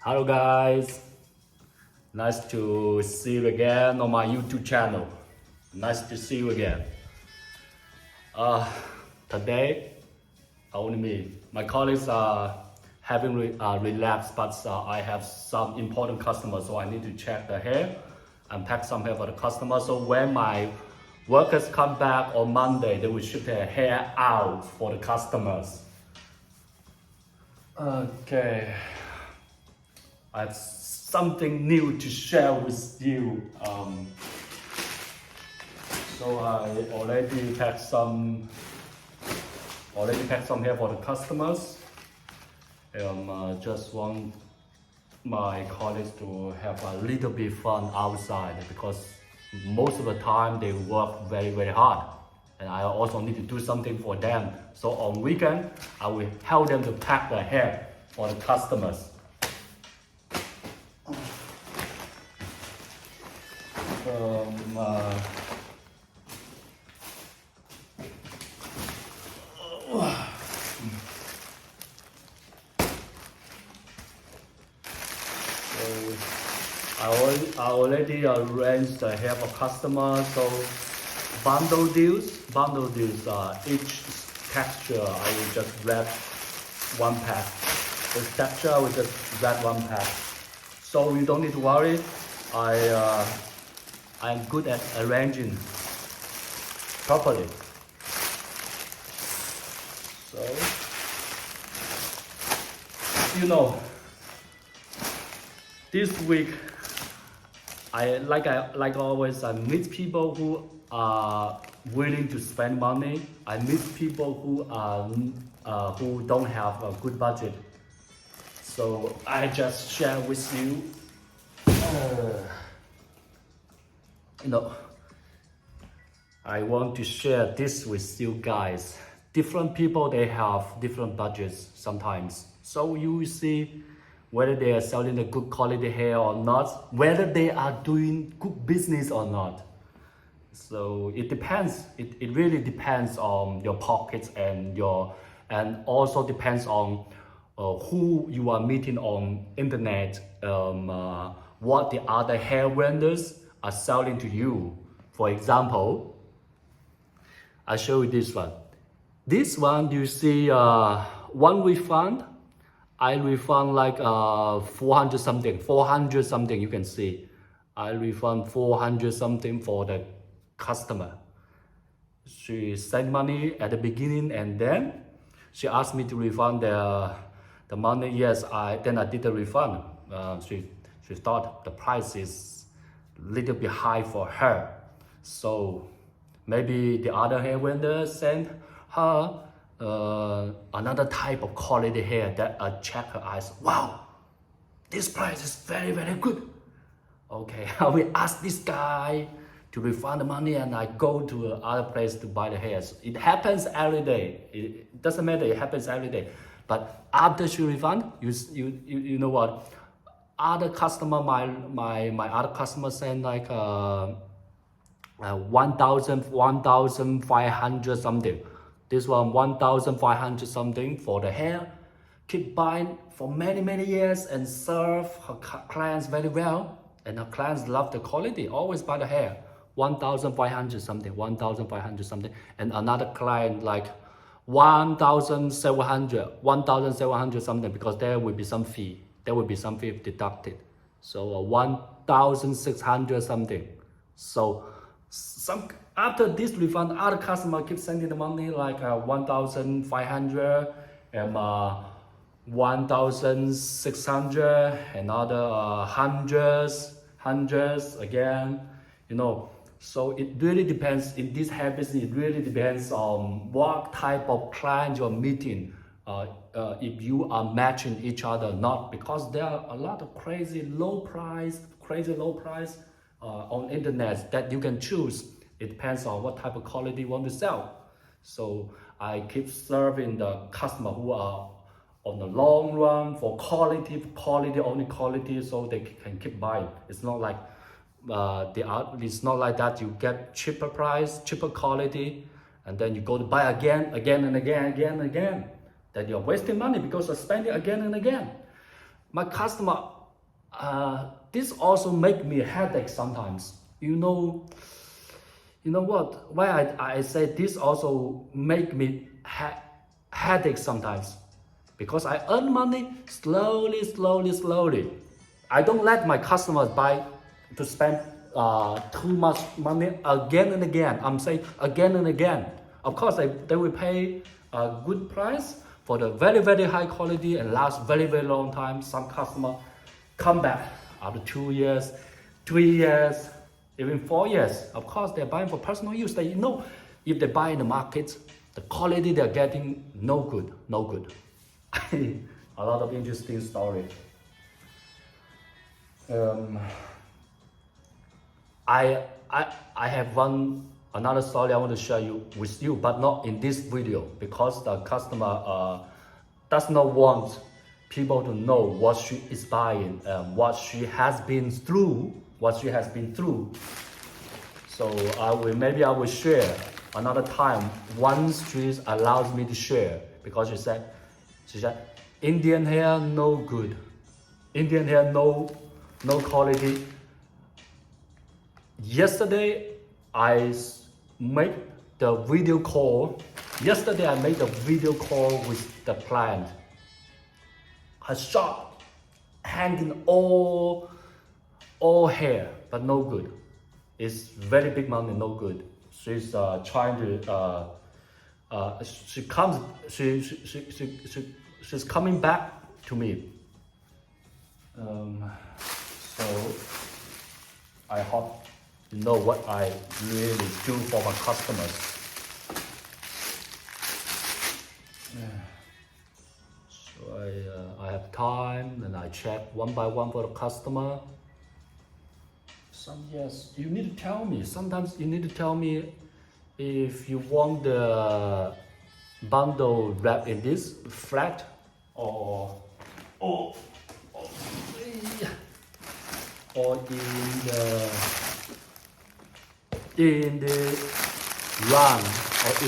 Hello guys, nice to see you again on my YouTube channel. Nice to see you again. Today, only me. My colleagues are having relaxed, but I have some important customers, so I need to check the hair and pack some hair for the customer. So when my workers come back on Monday, they will ship their hair out for the customers. Okay. I have something new to share with you. So I already packed some hair for the customers. Just want my colleagues to have a little bit fun outside because most of the time they work very hard, and I also need to do something for them. So on weekend, I will help them to pack the hair for the customers. I already arranged the hair for customers. So bundle deals. Each texture I will just wrap one pack. This texture I will just wrap one pack. So you don't need to worry. I'm good at arranging properly. So, this week like always, I meet people who are willing to spend money. I meet people who don't have a good budget. So I just share with you. I want to share this with you guys. Different people, they have different budgets sometimes. So you will see whether they are selling a good quality hair or not, whether they are doing good business or not. So it depends. It really depends on your pockets and also depends on who you are meeting on internet, what the other hair vendors are selling to you. For example, I'll show you this one. This one, you see one refund. I refund like 400 something, you can see. I refund 400 something for the customer. She sent money at the beginning and then she asked me to refund the money. Yes, then I did the refund. She thought the price is a little bit high for her. So maybe the other hair vendor sent her another type of quality hair that check her eyes. Wow, this price is very good. Okay, I will ask this guy to refund the money and I go to other place to buy the hairs. It happens every day. It doesn't matter, it happens every day. But after she refund, you know what? Other customer, my other customer send like 1,500 something. This one 1,500 something for the hair. Keep buying for many years and serve her clients very well. And her clients love the quality, always buy the hair. 1,500 something. And another client like 1,700 something, because there will be some fee. There will be some fee deducted. So 1,600 something. So after this refund, other customer keep sending the money like 1,500 and 1,600, another hundreds again. So it really depends. In this hair business, it really depends on what type of client you're meeting. If you are matching each other or not, because there are a lot of crazy low price on internet that you can choose. It depends on what type of quality you want to sell. So I keep serving the customer who are on the long run for quality, only quality, so they can keep buying. It's not like it's not like that. You get cheaper price, cheaper quality, and then you go to buy again and again. Then you're wasting money because you're spending again and again. My customer this also make me a headache sometimes. You know what? Why I say this also make me headache sometimes? Because I earn money slowly. I don't let my customers to spend too much money again and again. I'm saying again and again. Of course, they will pay a good price for the very high quality and last very long time. Some customer come back after 2 years, 3 years, even 4 years. Of course, they're buying for personal use. They know if they buy in the market, the quality they're getting no good. A lot of interesting story. I have another story I want to share with you, but not in this video because the customer does not want people to know what she is buying, what she has been through. So maybe I will share another time once she allows me to share, because she said Indian hair no good, Indian hair no quality. Yesterday I made the video call. With the client. Her shop hanging all hair, but no good. It's very big money, no good. She's trying to. She's coming back to me. So I hope you know what I really do for my customers. So I have time and I check one by one for the customer. Yes, you need to tell me. Sometimes you need to tell me if you want the bundle wrapped in this flat or in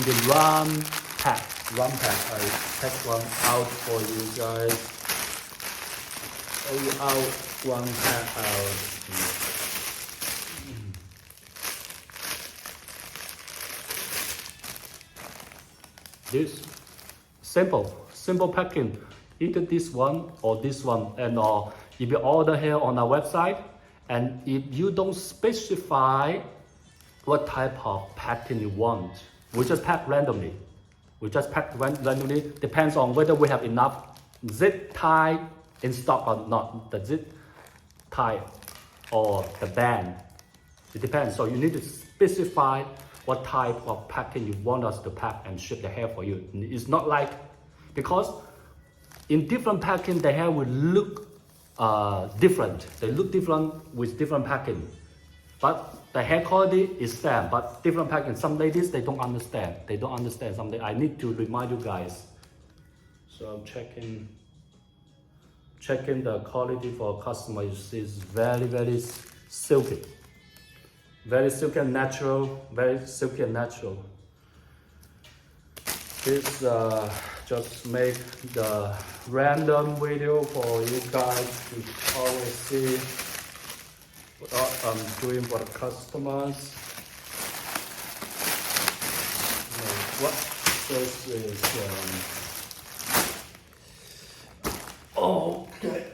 the run pack. I take one out for you guys. One pack out. This simple packing. Either this one or this one, and if you order here on our website, and if you don't specify what type of packing you want, we just pack randomly. Depends on whether we have enough zip tie in stock or not. The zip tie or the band. It depends. So you need to specify what type of packing you want us to pack and ship the hair for you. It's not like, because in different packing the hair will look different. They look different with different packing. But the hair quality is same, but different packing. Some ladies, they don't understand. Something I need to remind you guys. So I'm checking the quality for customer. You see it's very silky. Very silky and natural. This just make the random video for you guys to always see what I'm doing for the customers. What this is okay.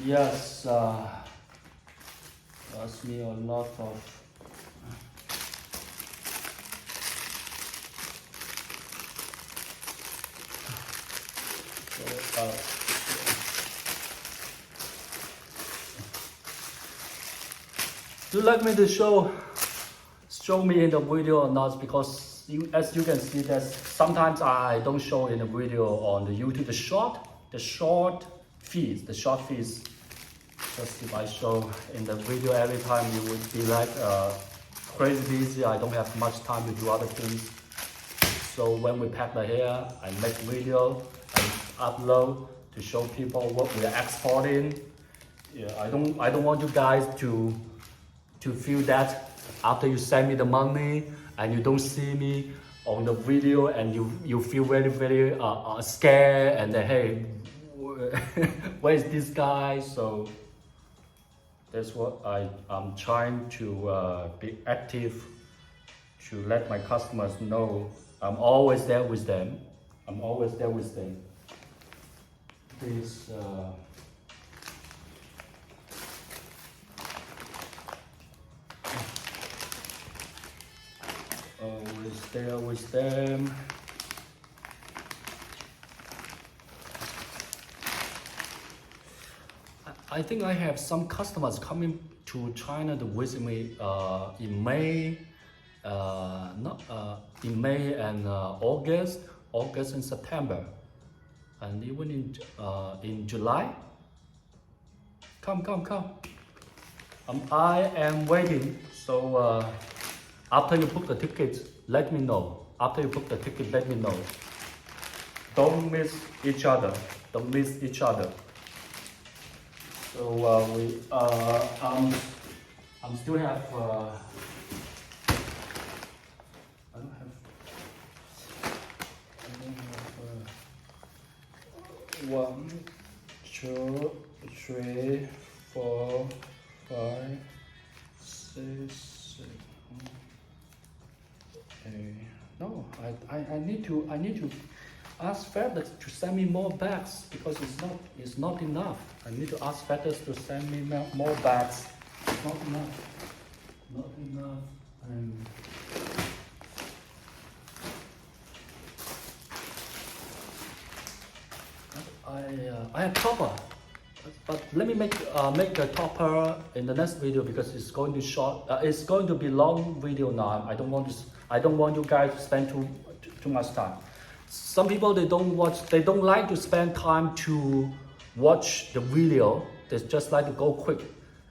Yes, ask me a lot of do you like me to show me in the video or not? Because as you can see, that sometimes I don't show in the video on the YouTube the short feeds. Just if I show in the video every time, you would be like crazy busy. I don't have much time to do other things. So when we pack the hair, I make video and upload to show people what we are exporting. Yeah, I don't want you guys to feel that after you send me the money and you don't see me on the video and you feel very scared and then, hey, where is this guy? So that's what I'm trying to be active, to let my customers know I'm always there with them. I'm always there with them. This always there with them. I think I have some customers coming to China to visit me in May, in May and August and September, and even in July. Come. I am waiting. So after you book the ticket, let me know. After you book the ticket, let me know. Don't miss each other. Don't miss each other. So I'm still have. I don't have 1, 2, 3, 4, 5, 6, 7, 8. No, I need to ask FedEx to send me more bags because it's not enough. I need to ask FedEx to send me more bags. It's not enough. Not enough. I have topper, but let me make the topper in the next video because it's going to short. It's going to be long video now. I don't want you guys to spend too much time. Some people they don't like to spend time to watch the video. They just like to go quick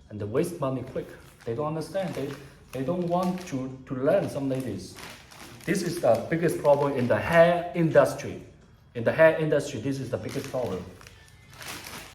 and they waste money quick. They don't understand. They don't want to learn. Some ladies. This is the biggest problem in the hair industry. In the hair industry, this is the biggest problem.